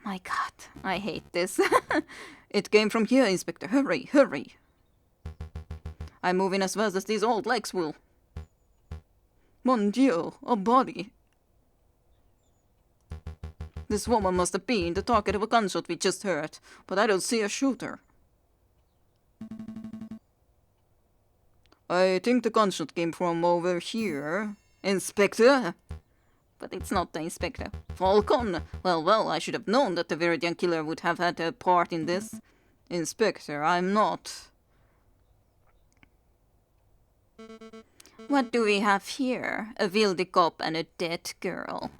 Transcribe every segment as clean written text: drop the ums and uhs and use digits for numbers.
My God, I hate this. It came from here, Inspector. Hurry, hurry. I'm moving as fast as these old legs will. Mon Dieu, a body. This woman must have been the target of a gunshot we just heard, but I don't see a shooter. I think the gunshot came from over here. Inspector? But it's not the inspector. Falcon! Well, I should have known that the Viridian killer would have had a part in this. Inspector, I'm not. What do we have here? A wildy cop and a dead girl.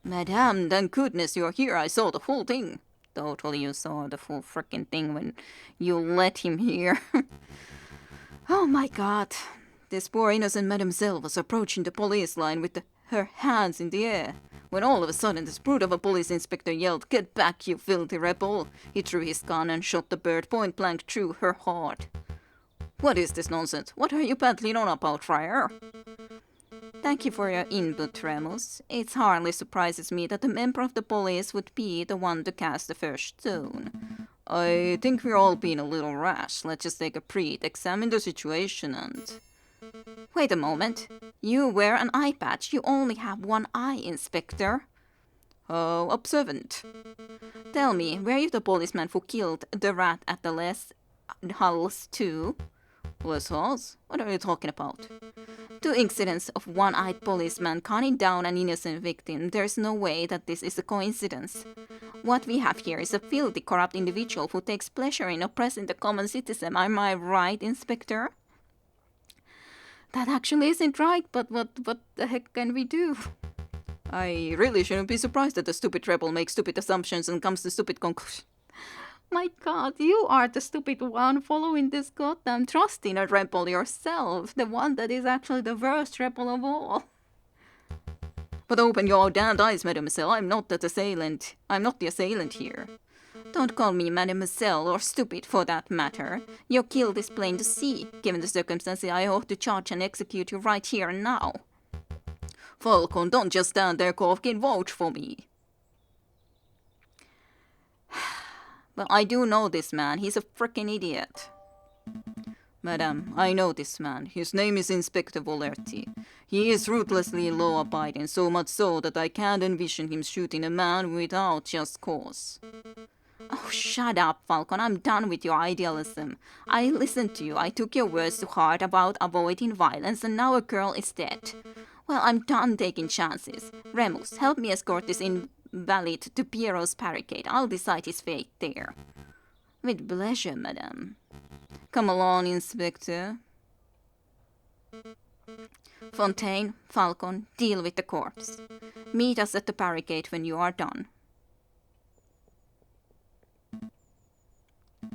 Madame, thank goodness you're here. I saw the whole thing. Totally you saw the full frickin' thing when you let him here. Oh my God. This poor innocent mademoiselle was approaching the police line with her hands in the air, when all of a sudden this brute of a police inspector yelled, "Get back, you filthy rebel!" He drew his gun and shot the bird point blank through her heart. What is this nonsense? What are you battling on about, Friar? Thank you for your input, Remus. It hardly surprises me that a member of the police would be the one to cast the first stone. I think we're all being a little rash. Let's just take a breath, examine the situation and... Wait a moment. You wear an eye patch. You only have one eye, Inspector. How observant. Tell me, were you the policeman who killed the rat at the Les Halles too? Les Halles? What are you talking about? 2 incidents of one-eyed policeman gunning down an innocent victim. There's no way that this is a coincidence. What we have here is a filthy, corrupt individual who takes pleasure in oppressing the common citizen. Am I right, Inspector? That actually isn't right, but what the heck can we do? I really shouldn't be surprised that the stupid rebel makes stupid assumptions and comes to stupid conclusions. My God, you are the stupid one following this goddamn trust in a rebel yourself. The one that is actually the worst rebel of all. But open your damned eyes, mademoiselle. I'm not the assailant here. Don't call me mademoiselle or stupid for that matter. Your guilt is plain to see. Given the circumstances, I ought to charge and execute you right here and now. Falcon, don't just stand there coughing. Vouch for me. Well, I do know this man. He's a frickin' idiot. Madam, I know this man. His name is Inspector Volerti. He is ruthlessly law-abiding, so much so that I can't envision him shooting a man without just cause. Oh, shut up, Falcon. I'm done with your idealism. I listened to you. I took your words to heart about avoiding violence, and now a girl is dead. Well, I'm done taking chances. Remus, help me escort this invalid to Pierrot's barricade. I'll decide his fate there. With pleasure, madame. Come along, Inspector. Fontaine, Falcon, deal with the corpse. Meet us at the barricade when you are done.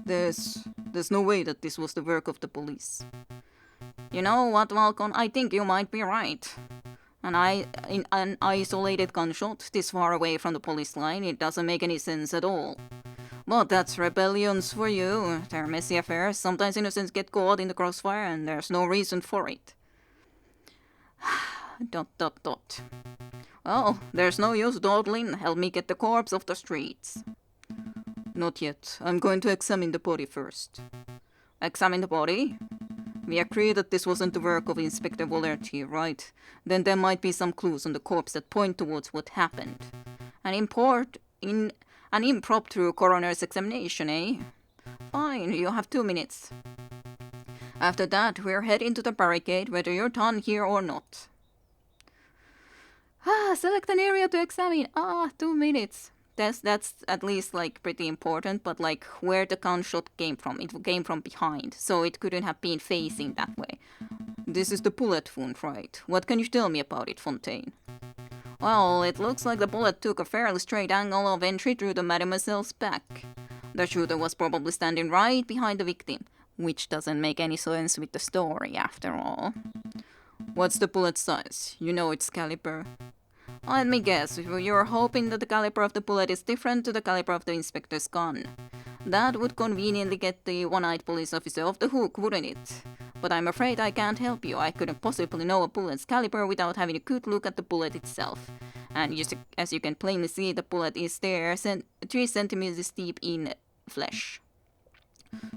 There's no way that this was the work of the police. You know what, Falcon? I think you might be right. In an isolated gunshot this far away from the police line, it doesn't make any sense at all. But that's rebellions for you. They're messy affairs. Sometimes innocents get caught in the crossfire and there's no reason for it. ... Well, there's no use dawdling. Help me get the corpse off the streets. Not yet. I'm going to examine the body first. Examine the body? We agree that this wasn't the work of Inspector Volerti, right? Then there might be some clues on the corpse that point towards what happened. An impromptu coroner's examination, eh? Fine, you have 2 minutes. After that, we're heading to the barricade, whether you're done here or not. Select an area to examine. 2 minutes. That's at least like pretty important, but like where the gunshot came from. It came from behind, so it couldn't have been facing that way. This is the bullet wound, right? What can you tell me about it, Fontaine? Well, it looks like the bullet took a fairly straight angle of entry through the mademoiselle's back. The shooter was probably standing right behind the victim, which doesn't make any sense with the story after all. What's the bullet size? You know its caliber. Let me guess, you're hoping that the caliber of the bullet is different to the caliber of the inspector's gun. That would conveniently get the one-eyed police officer off the hook, wouldn't it? But I'm afraid I can't help you. I couldn't possibly know a bullet's caliber without having a good look at the bullet itself. And just as you can plainly see, the bullet is there, 3 centimeters deep in flesh.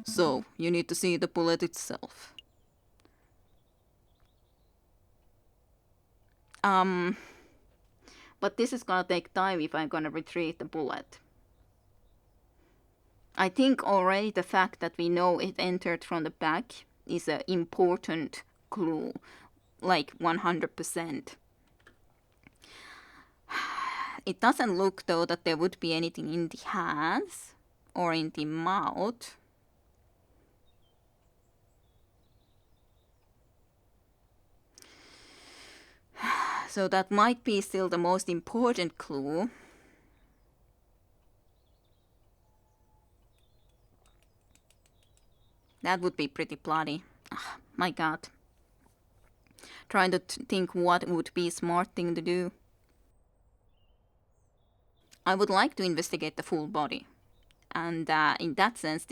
So, you need to see the bullet itself. But this is gonna take time if I'm gonna retrieve the bullet. I think already the fact that we know it entered from the back is an important clue, like 100%. It doesn't look though that there would be anything in the hands or in the mouth. So that might be still the most important clue. That would be pretty bloody. Oh, my god. Trying to think what would be a smart thing to do. I would like to investigate the full body. And in that sense,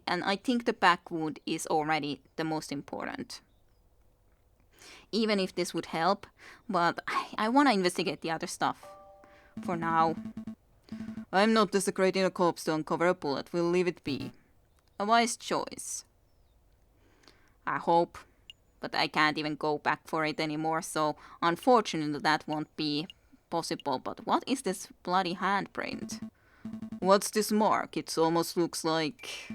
and I think the back wound is already the most important. Even if this would help, but I want to investigate the other stuff. For now. I'm not desecrating a corpse to uncover a bullet. We'll leave it be. A wise choice. I hope. But I can't even go back for it anymore, so unfortunately that won't be possible. But what is this bloody handprint? What's this mark? It almost looks like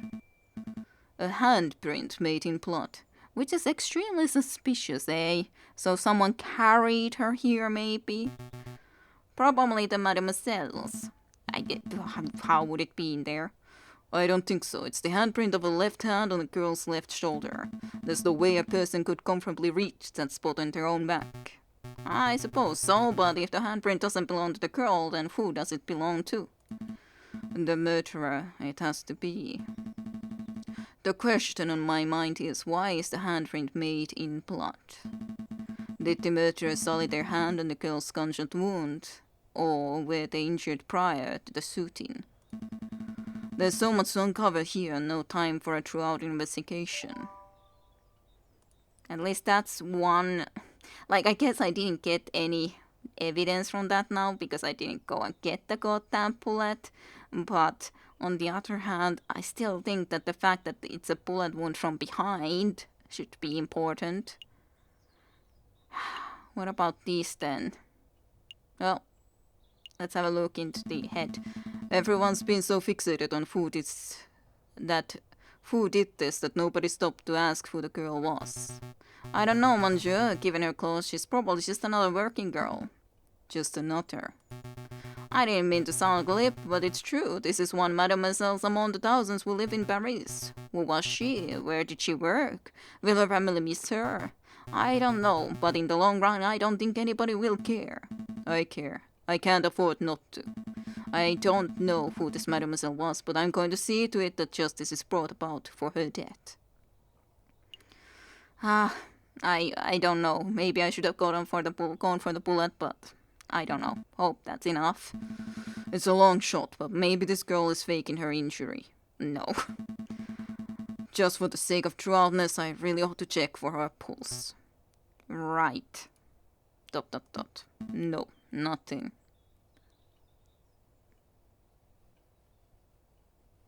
a handprint made in blood. Which is extremely suspicious, eh? So someone carried her here, maybe? Probably the mademoiselles. How would it be in there? I don't think so. It's the handprint of a left hand on a girl's left shoulder. There's no way a person could comfortably reach that spot on their own back. I suppose so, but if the handprint doesn't belong to the girl, then who does it belong to? The murderer, it has to be. The question on my mind is, why is the handprint made in blood? Did the murderer sully their hand on the girl's gunshot wound? Or were they injured prior to the shooting? There's so much to uncover here and no time for a thorough investigation. At least that's one... Like, I guess I didn't get any evidence from that now because I didn't go and get the goddamn bullet. But on the other hand, I still think that the fact that it's a bullet wound from behind should be important. What about these then? Well, let's have a look into the head. Everyone's been so fixated on who did this that nobody stopped to ask who the girl was. I don't know, monsieur. Given her clothes, she's probably just another working girl. Just another. I didn't mean to sound glib, but it's true. This is one mademoiselle among the thousands who live in Paris. Who was she? Where did she work? Will her family miss her? I don't know, but in the long run, I don't think anybody will care. I care. I can't afford not to. I don't know who this mademoiselle was, but I'm going to see to it that justice is brought about for her death. I don't know. Maybe I should have gone for the bullet, but I don't know. Hope that's enough. It's a long shot, but maybe this girl is faking her injury. No. Just for the sake of truthfulness, I really ought to check for her pulse. Right. ... No, nothing.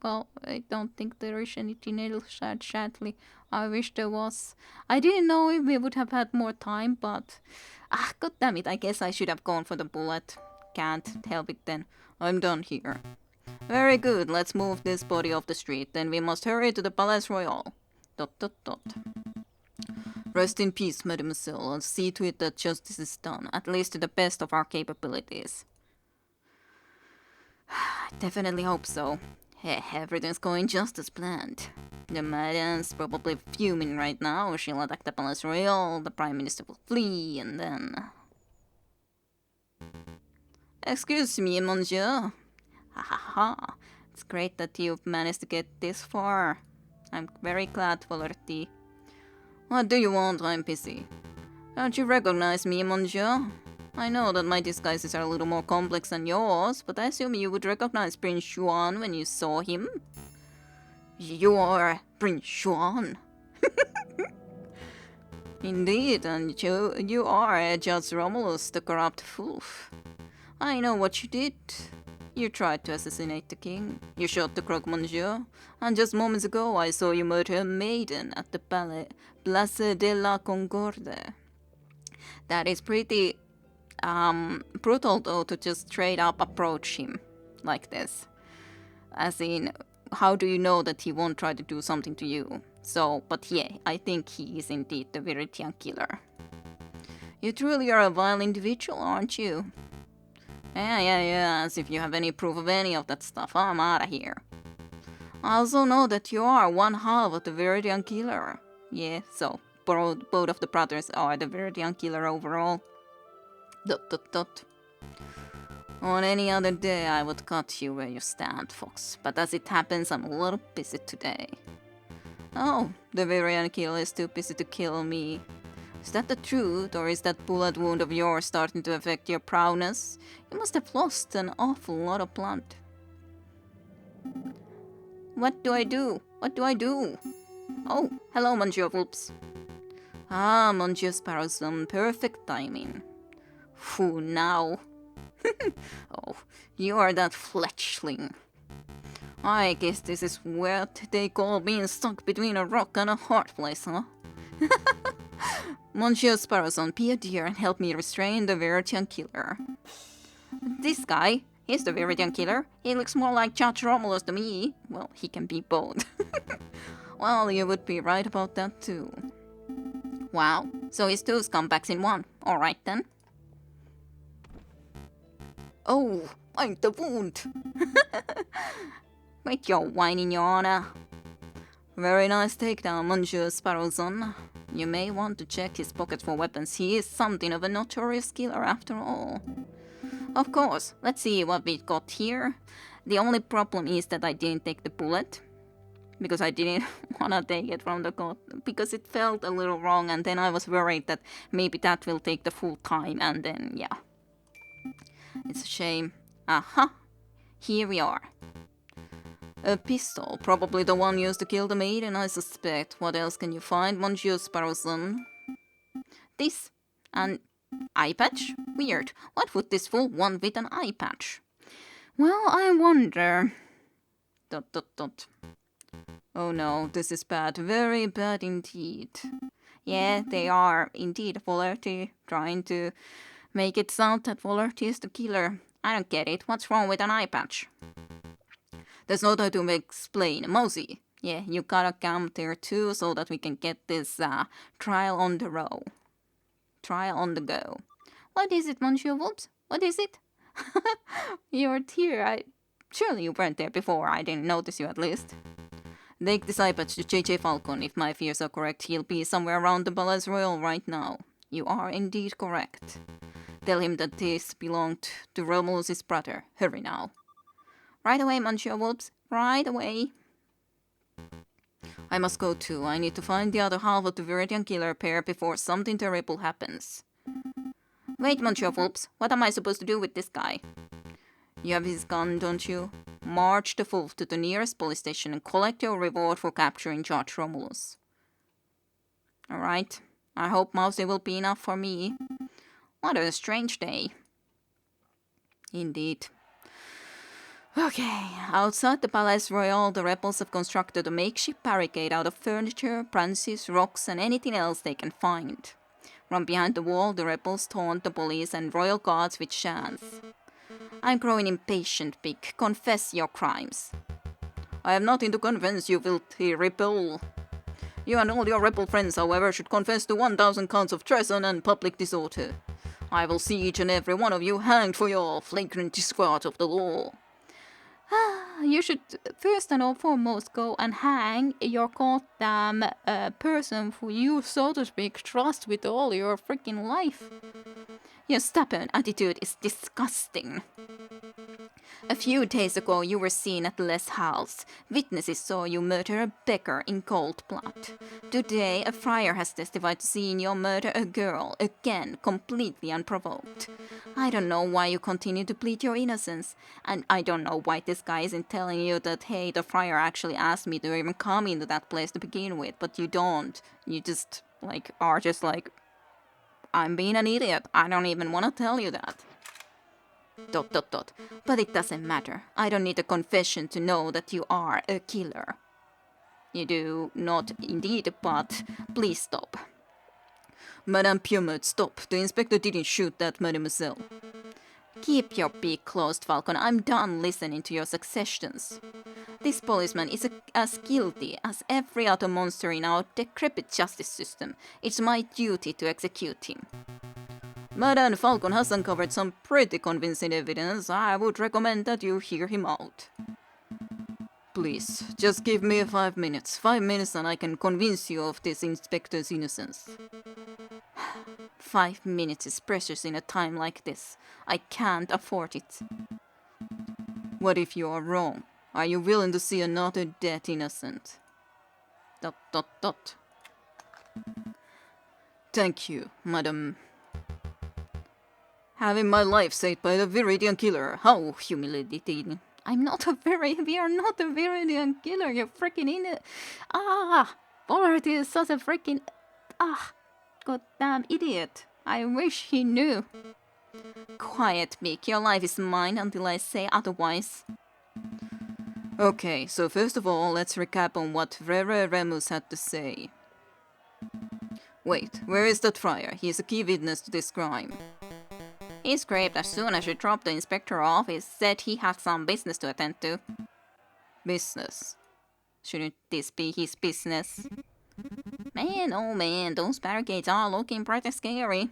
Well, I don't think there is anything else, sadly. I wish there was. I didn't know if we would have had more time, but... God damn it, I guess I should have gone for the bullet. Can't help it then. I'm done here. Very good, let's move this body off the street. Then we must hurry to the Palais Royal. ... Rest in peace, mademoiselle. I'll see to it that justice is done, at least to the best of our capabilities. Definitely hope so. Everything's going just as planned. The madame's probably fuming right now. She'll attack the Palais Royal, the Prime Minister will flee, and then... Excuse me, monsieur. Ha ha ha. It's great that you've managed to get this far. I'm very glad, Valerty. What do you want? I'm busy. Don't you recognize me, monsieur? I know that my disguises are a little more complex than yours, but I assume you would recognize Prince Juan when you saw him. You are Prince Juan. Indeed, and you are Judge Romulus, the corrupt wolf. I know what you did. You tried to assassinate the king. You shot the croque monsieur. And just moments ago I saw you murder a maiden at the Palais Place de la Concorde. That is pretty brutal though, to just straight up approach him like this. As in, how do you know that he won't try to do something to you? So, but yeah, I think he is indeed the Viridian killer. You truly are a vile individual, aren't you? Yeah, as if you have any proof of any of that stuff. I'm out of here. I also know that you are one half of the Viridian killer. Yeah, so both of the brothers are the Viridian killer overall. ... On any other day I would cut you where you stand, Fox, but as it happens I'm a little busy today. Oh, the Viridian killer is too busy to kill me. Is that the truth, or is that bullet wound of yours starting to affect your prowess? You must have lost an awful lot of blood. What do I do? What do I do? Oh, hello, Monsieur Whoops. Ah, Monsieur Sparrowson, perfect timing. Who now? Oh, you are that fletchling. I guess this is what they call being stuck between a rock and a hard place, huh? Monsieur Sparrowson, be a dear and help me restrain the Viridian killer. This guy, he's the Viridian killer. He looks more like Judge Romulus to me. Well, he can be both. Well, you would be right about that too. Wow, so he's two scumbags in one. Alright then. Oh, I'm the wound. Quit your whining, Your Honor. Very nice takedown, Monsieur Sparrowson. You may want to check his pockets for weapons. He is something of a notorious killer after all. Of course, let's see what we got here. The only problem is that I didn't take the bullet. Because I didn't want to take it from the gun. Because it felt a little wrong, and then I was worried that maybe that will take the full time, and then, yeah. It's a shame. Aha! Here we are. A pistol, probably the one used to kill the maiden, I suspect. What else can you find, Monsieur Sparrowson? This. An eye patch? Weird. What would this fool want with an eye patch? Well, I wonder... ... Oh no, this is bad. Very bad indeed. Yeah, they are indeed Volerty, trying to make it sound that Volerty is the killer. I don't get it. What's wrong with an eye patch? There's no time to explain. Mosey, yeah, you gotta come there too so that we can get this trial on the row. Trial on the go. What is it, Monsieur Whoops? What is it? You're here. Surely you weren't there before. I didn't notice you at least. Take this eye patch to J.J. Falcon. If my fears are correct, he'll be somewhere around the Palais Royal right now. You are indeed correct. Tell him that this belonged to Romulus's brother. Hurry now. Right away, Monsieur Whoops. Right away. I must go too. I need to find the other half of the Viridian killer pair before something terrible happens. Wait, Monsieur Whoops. What am I supposed to do with this guy? You have his gun, don't you? March the fool to the nearest police station and collect your reward for capturing Judge Romulus. Alright. I hope Mousy will be enough for me. What a strange day. Indeed. Okay, outside the Palais Royal, the rebels have constructed a makeshift barricade out of furniture, branches, rocks, and anything else they can find. From behind the wall, the rebels taunt the police and royal guards with chants. I'm growing impatient, Pig. Confess your crimes. I have nothing to confess, you filthy rebel. You and all your rebel friends, however, should confess to 1,000 counts of treason and public disorder. I will see each and every one of you hanged for your flagrant disregard of the law. You should first and foremost go and hang your goddamn person who you, so to speak, trust with all your freaking life. Your stubborn attitude is disgusting. A few days ago you were seen at Les Halles. Witnesses saw you murder a beggar in cold blood. Today a friar has testified to seeing you murder a girl, again, completely unprovoked. I don't know why you continue to plead your innocence, and I don't know why this guy isn't telling you that, hey, the friar actually asked me to even come into that place to begin with, but you don't. You just, are just like, I'm being an idiot. I don't even want to tell you that. Dot dot dot. But it doesn't matter. I don't need a confession to know that you are a killer. You do not indeed, but please stop. Madame Piumut, stop. The inspector didn't shoot that mademoiselle. Keep your beak closed, Falcon. I'm done listening to your suggestions. This policeman is as guilty as every other monster in our decrepit justice system. It's my duty to execute him. Madame Falcon has uncovered some pretty convincing evidence. I would recommend that you hear him out. Please, just give me 5 minutes. 5 minutes and I can convince you of this inspector's innocence. 5 minutes is precious in a time like this. I can't afford it. What if you are wrong? Are you willing to see another dead innocent? ... Thank you, madam. Having my life saved by the Viridian killer. How humiliating. We are not a Viridian killer, you freaking idiot. Bart is such a freaking... goddamn idiot. I wish he knew. Quiet, Mick. Your life is mine until I say otherwise. Okay, so first of all, let's recap on what Frere Remus had to say. Wait, where is that friar? He is a key witness to this crime. He scraped as soon as you dropped the inspector off. He said he had some business to attend to. Business? Shouldn't this be his business? Man, oh man, those barricades are looking pretty scary.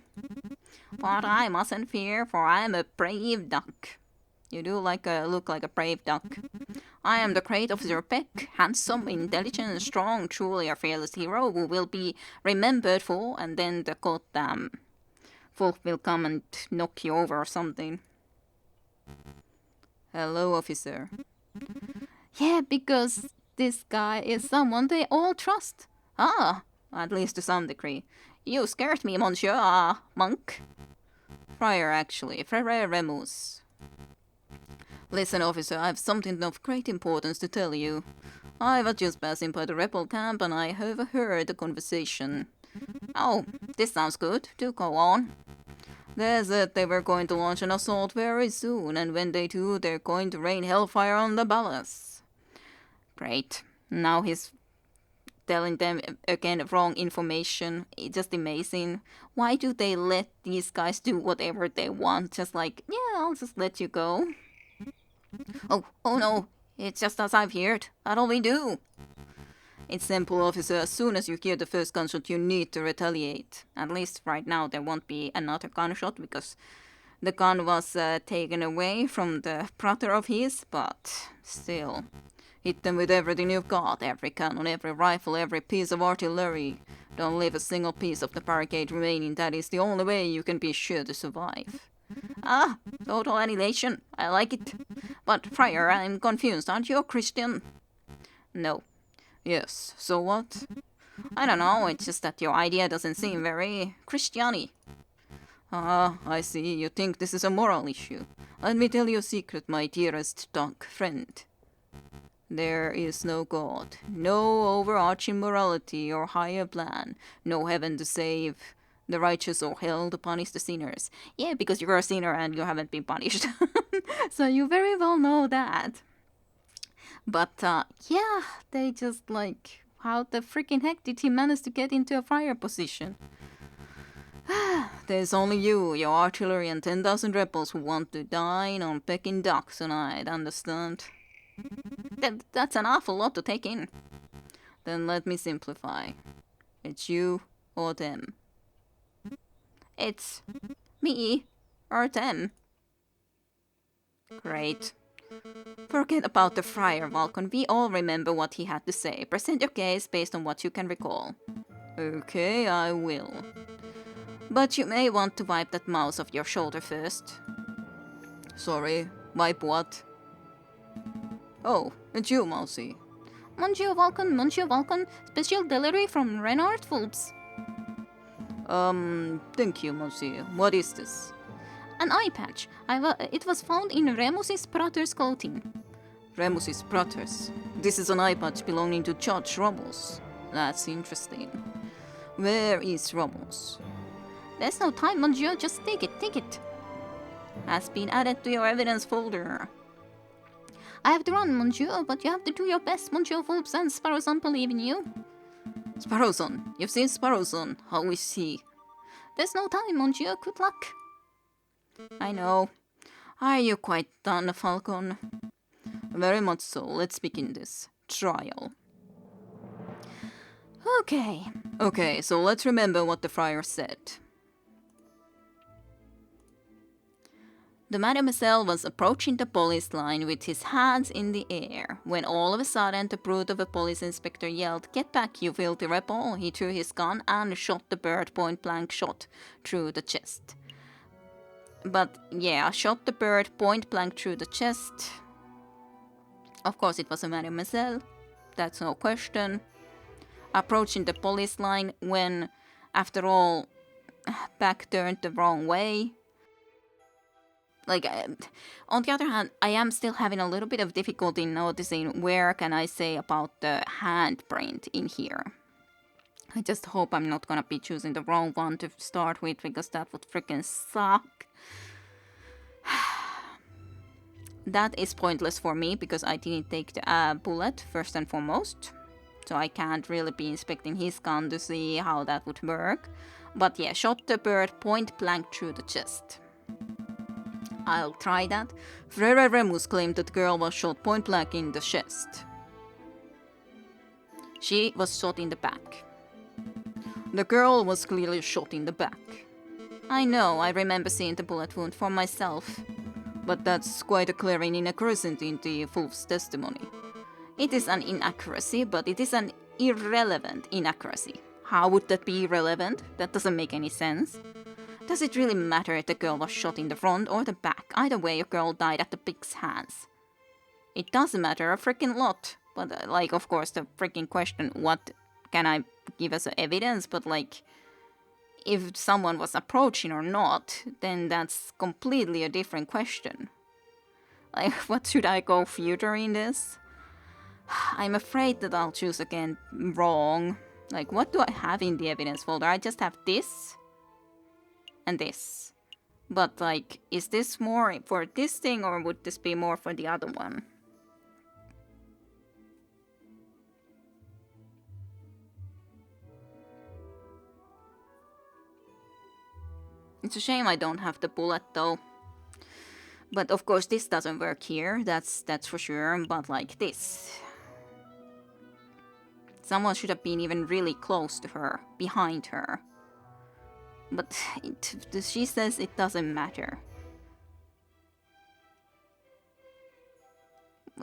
But I mustn't fear, for I am a brave duck. You do look like a brave duck. I am the great officer Peck, handsome, intelligent, strong, truly a fearless hero who will be remembered for, and then the goddamn folk will come and knock you over or something. Hello, officer. Yeah, because this guy is someone they all trust. At least to some degree. You scared me, monsieur, monk. Friar, actually. Frere Remus. Listen, officer, I have something of great importance to tell you. I was just passing by the rebel camp and I overheard the conversation. Oh, this sounds good. Do go on. They said they were going to launch an assault very soon, and when they do, they're going to rain hellfire on the palace. Great. Now he's telling them again wrong information. It's just amazing. Why do they let these guys do whatever they want? Just like, yeah, I'll just let you go. Oh no. It's just as I've heard. That'll we do. It's simple, officer. As soon as you hear the first gunshot, you need to retaliate. At least right now there won't be another gunshot because the gun was taken away from the brother of his, but still. Hit them with everything you've got. Every cannon, every rifle, every piece of artillery. Don't leave a single piece of the barricade remaining. That is the only way you can be sure to survive. Total annihilation. I like it. But, Friar, I'm confused. Aren't you a Christian? No. Yes, so what? I don't know, it's just that your idea doesn't seem very Christian-y. I see. You think this is a moral issue. Let me tell you a secret, my dearest dog friend. There is no God, no overarching morality or higher plan, no heaven to save the righteous or hell to punish the sinners. Yeah, because you're a sinner and you haven't been punished. So you very well know that. But, yeah, they just like, how the freaking heck did he manage to get into a friar position? There's only you, your artillery, and 10,000 rebels who want to dine on Peking duck tonight, understand? That's an awful lot to take in. Then let me simplify. It's you or them. It's me or them. Great. Forget about the friar, Vulcan. We all remember what he had to say. Present your case based on what you can recall. Okay, I will. But you may want to wipe that mouse off your shoulder first. Sorry, wipe what? Oh, it's you, Mousy. Monsieur Vulcan, special delivery from Renard Fulps. Thank you, Mousy. What is this? An eye patch. It was found in Remus's brother's clothing. Remus's brothers? This is an eye patch belonging to Judge Romulus. That's interesting. Where is Romulus? There's no time, monsieur. Just take it. has been added to your evidence folder. I have to run, Monsieur, but you have to do your best, Monsieur Fulps, and Sparrowson believe in you. Sparrowson? You've seen Sparrowson. How is he? There's no time, Monsieur. Good luck. I know. Are you quite done, Falcon? Very much so. Let's begin this trial. Okay, so let's remember what the friar said. The mademoiselle was approaching the police line with his hands in the air, when all of a sudden the brute of a police inspector yelled, "Get back, you filthy rebel!" He drew his gun and shot the bird point-blank shot through the chest. But yeah, shot the bird point-blank through the chest. Of course it was a mademoiselle, that's no question. Approaching the police line when, after all, back turned the wrong way. Like, on the other hand, I am still having a little bit of difficulty noticing where can I say about the handprint in here. I just hope I'm not gonna be choosing the wrong one to start with, because that would freaking suck. That is pointless for me, because I didn't take the bullet, first and foremost. So I can't really be inspecting his gun to see how that would work. But yeah, shot the bird point blank through the chest. I'll try that. Frere Remus claimed that the girl was shot point blank in the chest. She was shot in the back. The girl was clearly shot in the back. I know, I remember seeing the bullet wound for myself. But that's quite a glaring inaccuracy in the Fulf's testimony. It is an inaccuracy, but it is an irrelevant inaccuracy. How would that be irrelevant? That doesn't make any sense. Does it really matter if the girl was shot in the front or the back? Either way, a girl died at the pig's hands. It doesn't matter a freaking lot. But, like, of course, the freaking question, what can I give as evidence? But, like, if someone was approaching or not, then that's completely a different question. Like, what should I go further in this? I'm afraid that I'll choose again wrong. Like, what do I have in the evidence folder? I just have this and this. But, like, is this more for this thing or would this be more for the other one? It's a shame I don't have the bullet though. But of course this doesn't work here, that's for sure, but like this. Someone should have been even really close to her, behind her. But she says it doesn't matter.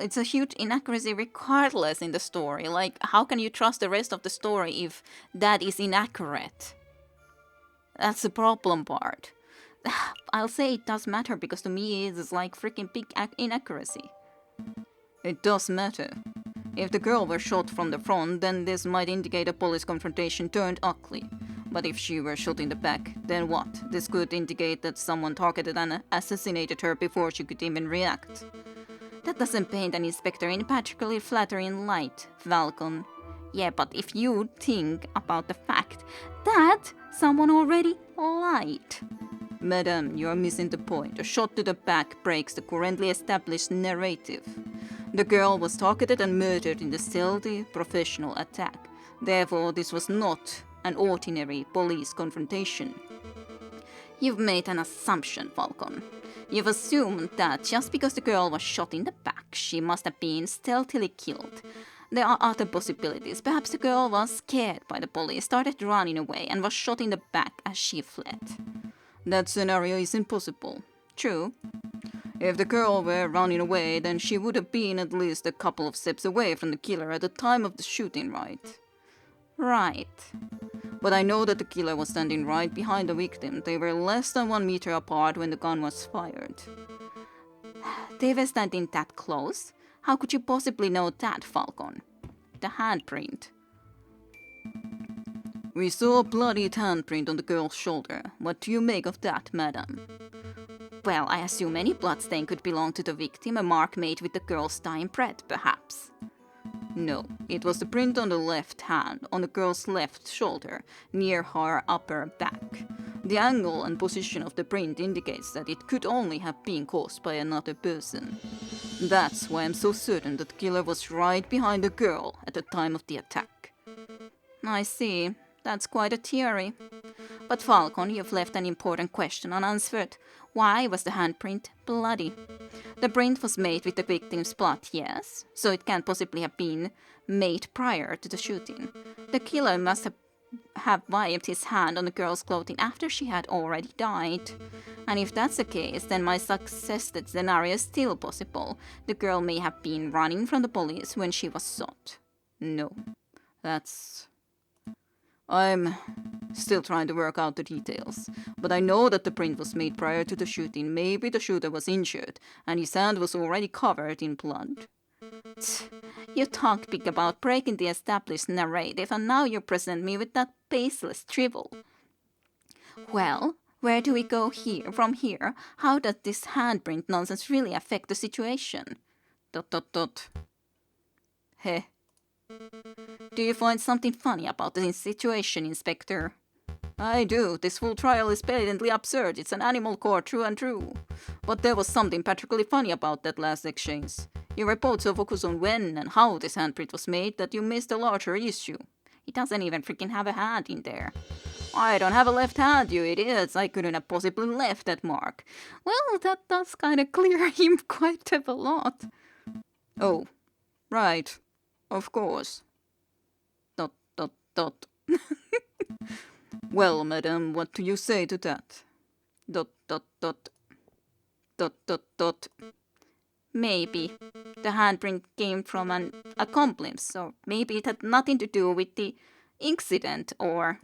It's a huge inaccuracy regardless in the story. Like, how can you trust the rest of the story if that is inaccurate? That's the problem part. I'll say it does matter because to me it is like freaking big inaccuracy. It does matter. If the girl were shot from the front, then this might indicate a police confrontation turned ugly. But if she were shot in the back, then what? This could indicate that someone targeted and assassinated her before she could even react. That doesn't paint an inspector in a particularly flattering light, Falcon. Yeah, but if you think about the fact that someone already lied. Madam, you are missing the point. A shot to the back breaks the currently established narrative. The girl was targeted and murdered in the stealthy, professional attack. Therefore, this was not an ordinary police confrontation. You've made an assumption, Falcon. You've assumed that just because the girl was shot in the back, she must have been stealthily killed. There are other possibilities. Perhaps the girl was scared by the police, started running away, and was shot in the back as she fled. That scenario is impossible. True. If the girl were running away, then she would have been at least a couple of steps away from the killer at the time of the shooting, right? Right. But I know that the killer was standing right behind the victim. They were less than 1 meter apart when the gun was fired. They were standing that close? How could you possibly know that, Falcon? The handprint. We saw a bloodied handprint on the girl's shoulder. What do you make of that, madam? Well, I assume any bloodstain could belong to the victim, a mark made with the girl's dying breath, perhaps. No, it was the print on the left hand, on the girl's left shoulder, near her upper back. The angle and position of the print indicates that it could only have been caused by another person. That's why I'm so certain that the killer was right behind the girl at the time of the attack. I see. That's quite a theory. But Falcon, you've left an important question unanswered. Why was the handprint bloody? The print was made with the victim's blood, yes, so it can't possibly have been made prior to the shooting. The killer must have wiped his hand on the girl's clothing after she had already died. And if that's the case, then my suggested scenario is still possible. The girl may have been running from the police when she was shot. No, I'm still trying to work out the details, but I know that the print was made prior to the shooting. Maybe the shooter was injured, and his hand was already covered in blood. You talk big about breaking the established narrative, and now you present me with that baseless drivel. Well, where do we go from here? How does this handprint nonsense really affect the situation? ... Heh. Do you find something funny about the situation, Inspector? I do. This full trial is blatantly absurd. It's an animal court, true and true. But there was something particularly funny about that last exchange. You were both so focused on when and how this handprint was made that you missed the larger issue. He doesn't even freaking have a hand in there. I don't have a left hand, you idiots. I couldn't have possibly left that mark. Well, that does kind of clear him quite a lot. Oh, right. Of course. ... Well, madam, what do you say to that? ... Maybe the handprint came from an accomplice, or maybe it had nothing to do with the incident, or...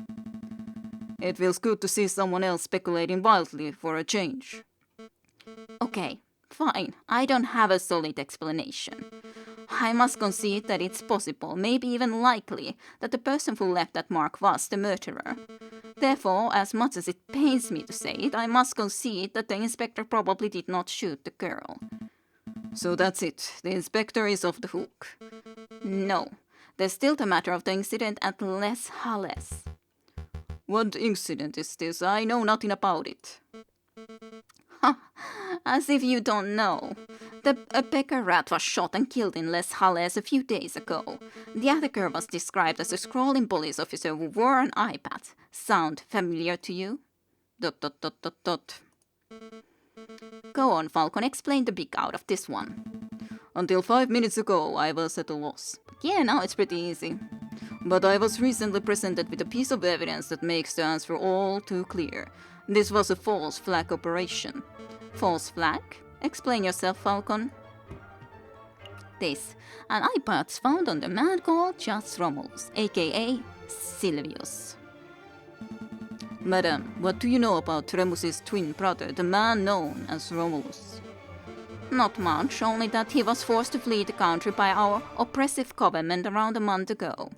It feels good to see someone else speculating wildly for a change. Okay, fine. I don't have a solid explanation. I must concede that it's possible, maybe even likely, that the person who left that mark was the murderer. Therefore, as much as it pains me to say it, I must concede that the inspector probably did not shoot the girl. So that's it. The inspector is off the hook. No. There's still the matter of the incident at Les Halles. What incident is this? I know nothing about it. As if you don't know. A beggar rat was shot and killed in Les Halles a few days ago. The attacker was described as a scrawling police officer who wore an iPad. Sound familiar to you? ... Go on, Falcon, explain the big out of this one. Until 5 minutes ago, I was at a loss. Yeah, now it's pretty easy. But I was recently presented with a piece of evidence that makes the answer all too clear. This was a false flag operation. False flag? Explain yourself, Falcon. This, an iPad found on the man called Just Romulus, aka Silvius. Madam, what do you know about Remus's twin brother, the man known as Romulus? Not much, only that he was forced to flee the country by our oppressive government around a month ago.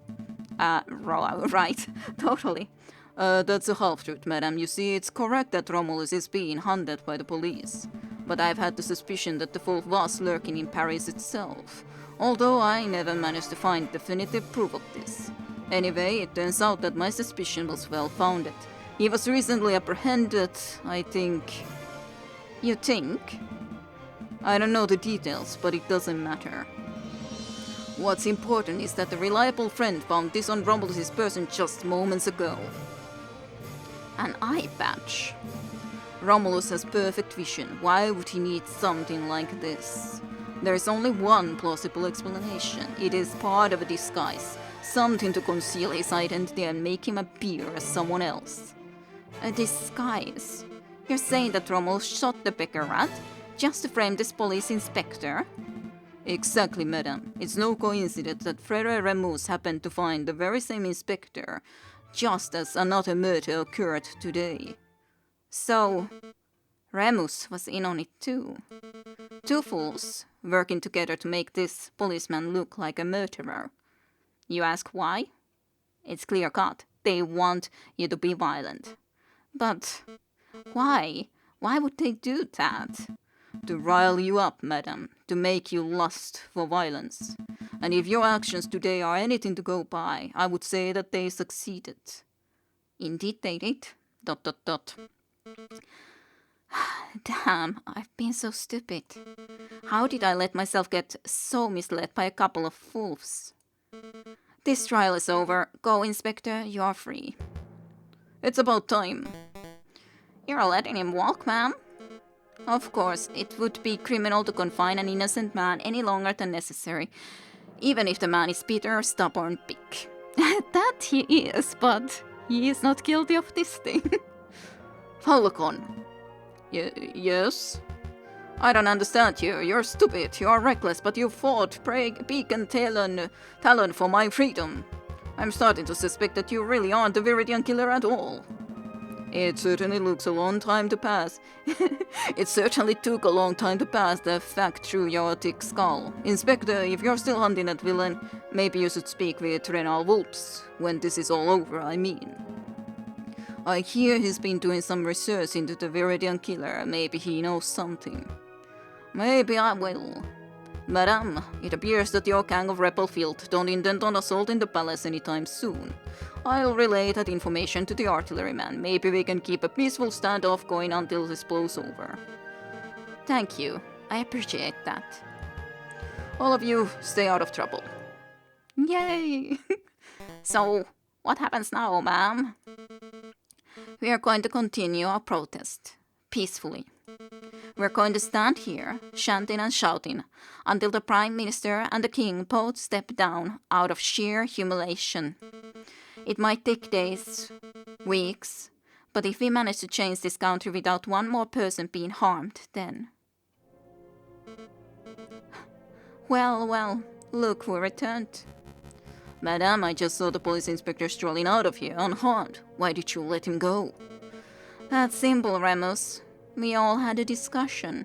Right, totally. That's a half-truth, madam. You see, it's correct that Romulus is being hunted by the police. But I've had the suspicion that the fool was lurking in Paris itself, although I never managed to find definitive proof of this. Anyway, it turns out that my suspicion was well-founded. He was recently apprehended, I think... You think? I don't know the details, but it doesn't matter. What's important is that a reliable friend found this on Romulus' person just moments ago. An eye patch. Romulus has perfect vision. Why would he need something like this? There is only one plausible explanation. It is part of a disguise. Something to conceal his identity and make him appear as someone else. A disguise? You're saying that Romulus shot the beggar rat just to frame this police inspector? Exactly, madam. It's no coincidence that Frere Remus happened to find the very same inspector, just as another murder occurred today. So, Remus was in on it too. Two fools working together to make this policeman look like a murderer. You ask why? It's clear-cut. They want you to be violent. But why? Why would they do that? To rile you up, madam, to make you lust for violence. And if your actions today are anything to go by, I would say that they succeeded. Indeed they did. Dot dot dot. Damn, I've been so stupid. How did I let myself get so misled by a couple of wolves? This trial is over. Go, Inspector, you're free. It's about time. You're letting him walk, ma'am? Of course, it would be criminal to confine an innocent man any longer than necessary, even if the man is bitter, stubborn, big. That he is, but he is not guilty of this thing. Falcon. Yes? I don't understand you. You're stupid. You're reckless, but you fought beak and talon for my freedom. I'm starting to suspect that you really aren't the Viridian killer at all. It certainly looks a long time to pass. It certainly took a long time to pass the fact through your thick skull. Inspector, if you're still hunting that villain, maybe you should speak with Renal Wolps. When this is all over, I mean. I hear he's been doing some research into the Viridian killer. Maybe he knows something. Maybe I will. Madame, it appears that your gang of Rebelfield don't intend on assaulting the palace anytime soon. I'll relay that information to the artilleryman. Maybe we can keep a peaceful standoff going until this blows over. Thank you. I appreciate that. All of you, stay out of trouble. Yay! So, what happens now, ma'am? We are going to continue our protest, peacefully. We're going to stand here, chanting and shouting, until the Prime Minister and the King both step down out of sheer humiliation. It might take days, weeks, but if we manage to change this country without one more person being harmed, then... Well, look who returned. Madame, I just saw the police inspector strolling out of here, unharmed. Why did you let him go? That's simple, Remus. We all had a discussion. ...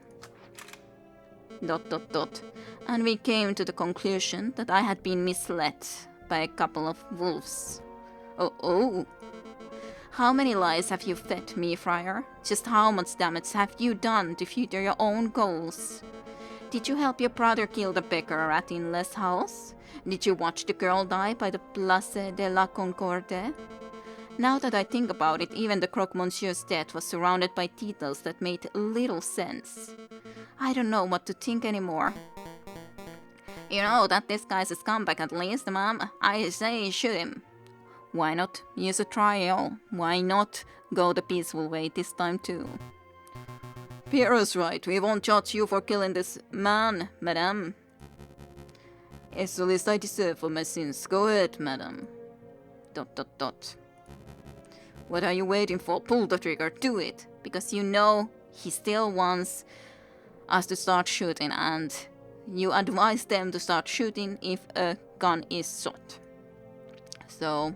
And we came to the conclusion that I had been misled by a couple of wolves. Oh. How many lies have you fed me, Friar? Just how much damage have you done to further your own goals? Did you help your brother kill the beggar at Inlet's house? Did you watch the girl die by the Place de la Concorde? Now that I think about it, even the Croque Monsieur's death was surrounded by details that made little sense. I don't know what to think anymore. You know that this guy's a scumbag at least, ma'am. I say shoot him. Why not use a trial? Why not go the peaceful way this time too? Pierre's right. We won't judge you for killing this man, madame. It's the least I deserve for my sins. Go ahead, madame. ... What are you waiting for? Pull the trigger. Do it. Because you know he still wants us to start shooting, and you advise them to start shooting if a gun is shot. So... ...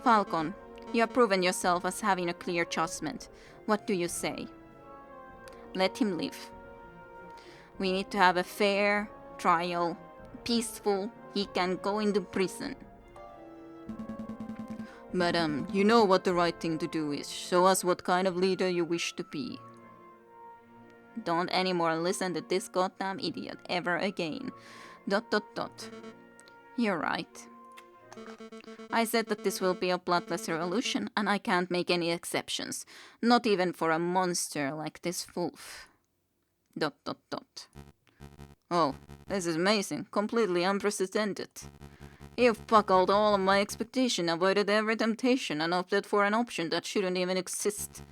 Falcon, you have proven yourself as having a clear judgment. What do you say? Let him live. We need to have a fair trial, peaceful. He can go into prison. Madam, you know what the right thing to do is. Show us what kind of leader you wish to be. Don't anymore listen to this goddamn idiot ever again. ... You're right. I said that this will be a bloodless revolution, and I can't make any exceptions. Not even for a monster like this wolf. ... Oh, this is amazing. Completely unprecedented. You've buckled all of my expectation, avoided every temptation, and opted for an option that shouldn't even exist.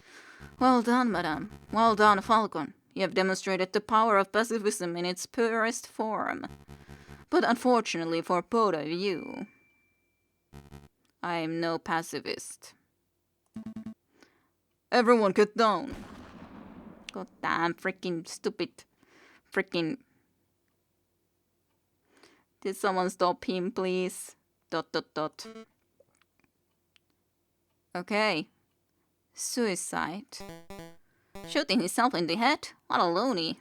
Well done, madame. Well done, Falcon. You have demonstrated the power of pacifism in its purest form. But unfortunately for both of you, I am no pacifist. Everyone get down. God damn, freaking stupid. Freaking... Did someone stop him, please? ... Okay. Suicide. Shooting himself in the head? What a loony.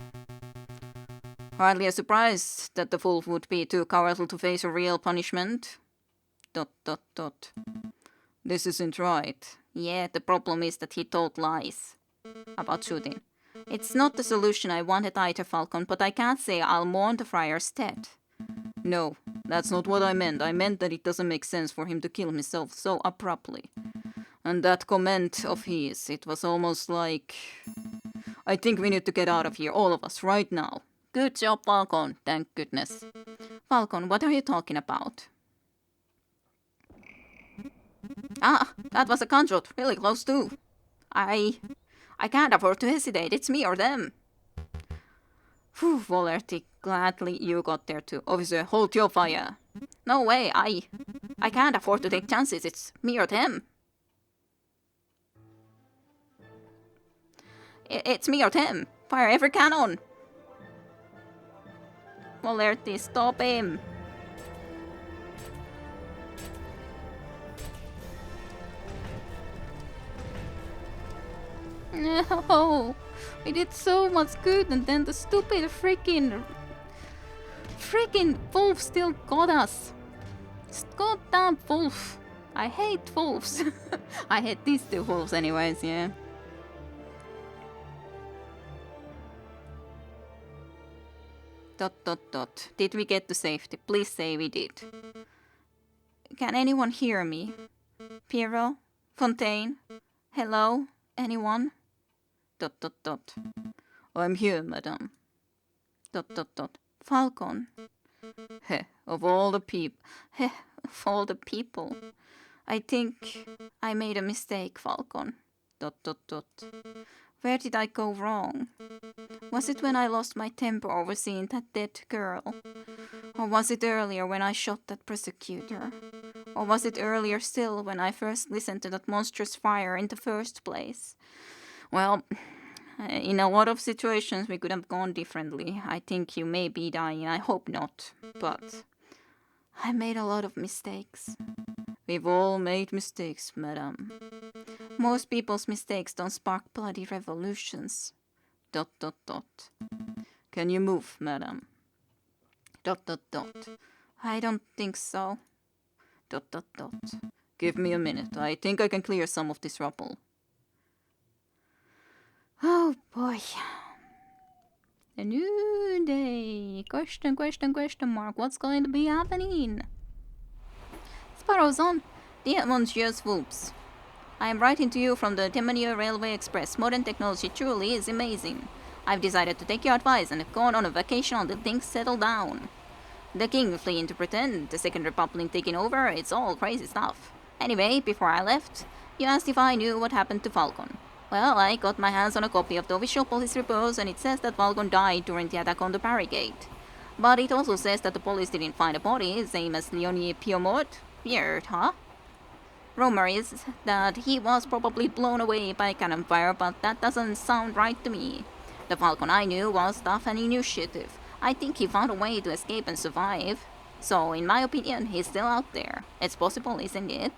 Hardly a surprise that the wolf would be too cowardly to face a real punishment. ... This isn't right. Yeah, the problem is that he told lies about shooting. It's not the solution I wanted either, Falcon, but I can't say I'll mourn the friar's death. No, that's not what I meant. I meant that it doesn't make sense for him to kill himself so abruptly. And that comment of his, it was almost like... I think we need to get out of here, all of us, right now. Good job, Falcon, thank goodness. Falcon, what are you talking about? Ah, that was a gunshot, really close too. I can't afford to hesitate, it's me or them. Phew, Volerty, gladly you got there too. Officer, hold your fire. No way, I can't afford to take chances, it's me or them. It's me or them. Fire every cannon. Volerty, stop him. No, we did so much good and then the stupid freaking wolf still got us. Goddamn wolf. I hate wolves. I hate these two wolves anyways, yeah. ... Did we get to safety? Please say we did. Can anyone hear me? Piero? Fontaine? Hello? Anyone? ... I'm here, madam. ... Falcon. Of all the people. Of all the people. I think I made a mistake, Falcon. ... Where did I go wrong? Was it when I lost my temper over seeing that dead girl? Or was it earlier when I shot that prosecutor? Or was it earlier still when I first listened to that monstrous fire in the first place? Well, in a lot of situations we could have gone differently. I think you may be dying, I hope not, but... I made a lot of mistakes. We've all made mistakes, madam. Most people's mistakes don't spark bloody revolutions. ... Can you move, madam? ... I don't think so. ... Give me a minute. I think I can clear some of this rubble. Oh boy. A new day. Question mark. What's going to be happening? Sparrow's on. Dear Monsieur Swoops. I am writing to you from the Temania Railway Express. Modern technology truly is amazing. I've decided to take your advice and have gone on a vacation until things settle down. The king fleeing to pretend, the Second Republic taking over, it's all crazy stuff. Anyway, before I left, you asked if I knew what happened to Falcon. Well, I got my hands on a copy of the official police reports and it says that Falcon died during the attack on the barricade. But it also says that the police didn't find a body, same as Leonie Piomort. Weird, huh? Rumor is that he was probably blown away by cannon fire, but that doesn't sound right to me. The Falcon I knew was tough and initiative. I think he found a way to escape and survive. So, in my opinion, he's still out there. It's possible, isn't it?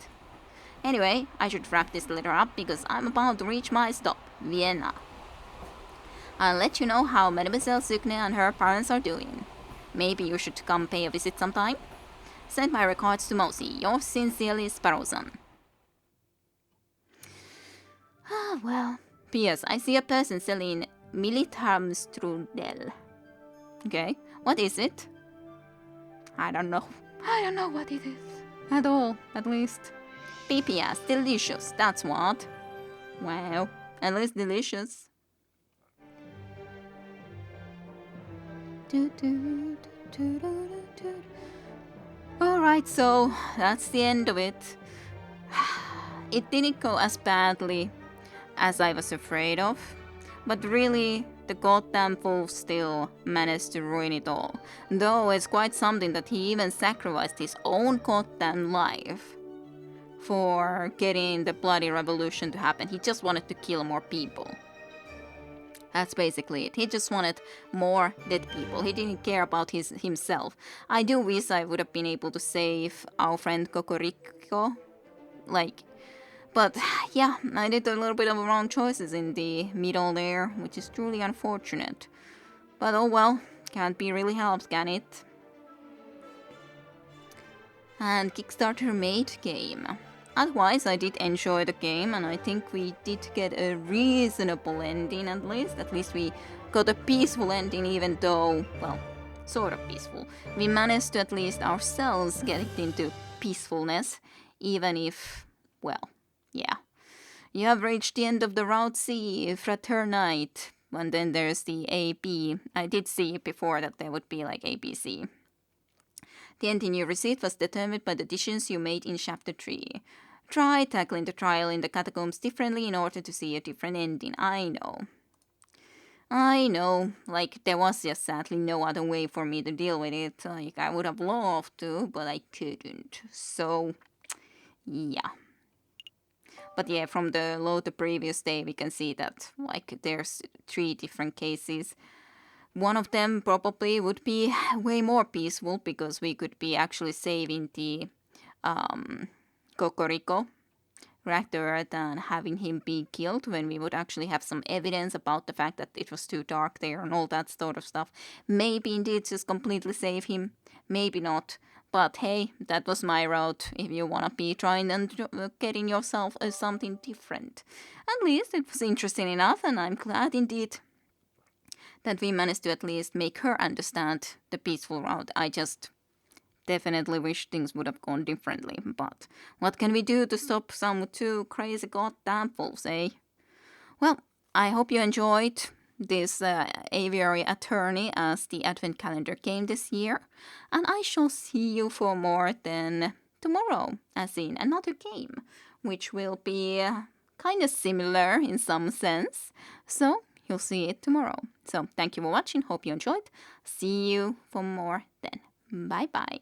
Anyway, I should wrap this letter up because I'm about to reach my stop, Vienna. I'll let you know how Mademoiselle Sugne and her parents are doing. Maybe you should come pay a visit sometime. Send my regards to Mousy. Yours sincerely, Sparrowson. Ah, well. P.S. I see a person selling Militarmstrudel. Okay, what is it? I don't know. I don't know what it is. At all, at least. P.P.S. Delicious, that's what. Wow, at least delicious. Alright, so that's the end of it. It didn't go as badly as I was afraid of, but really, the goddamn fool still managed to ruin it all. Though it's quite something that he even sacrificed his own goddamn life for getting the bloody revolution to happen. He just wanted to kill more people. That's basically it. He just wanted more dead people. He didn't care about himself. I do wish I would have been able to save our friend Cocorico. But yeah, I did a little bit of wrong choices in the middle there, which is truly unfortunate. But oh well, can't be really helped, can it? And Kickstarter made game. Otherwise, I did enjoy the game, and I think we did get a reasonable ending at least. At least we got a peaceful ending, even though, well, sort of peaceful. We managed to at least ourselves get it into peacefulness, even if, well, yeah. You have reached the end of the Route C, Fraternite. And then there's the AB. I did see before that there would be like ABC. The ending you received was determined by the decisions you made in Chapter 3. Try tackling the trial in the catacombs differently in order to see a different ending. I know, like, there was just sadly no other way for me to deal with it. Like, I would have loved to, but I couldn't. So, yeah. But yeah, from the load the previous day, we can see that, like, there's 3 different cases. One of them probably would be way more peaceful because we could be actually saving the Kokoriko rather than having him be killed when we would actually have some evidence about the fact that it was too dark there and all that sort of stuff. Maybe indeed just completely save him, maybe not. But hey, that was my route if you wanna be trying and getting yourself something different. At least it was interesting enough, and I'm glad indeed that we managed to at least make her understand the peaceful route. I just definitely wish things would have gone differently, but what can we do to stop some 2 crazy goddamn fools, eh? Well, I hope you enjoyed this Aviary Attorney as the Advent Calendar game this year, and I shall see you for more then tomorrow, as in another game, which will be kind of similar in some sense, so you'll see it tomorrow. So thank you for watching, hope you enjoyed, see you for more then. Bye bye.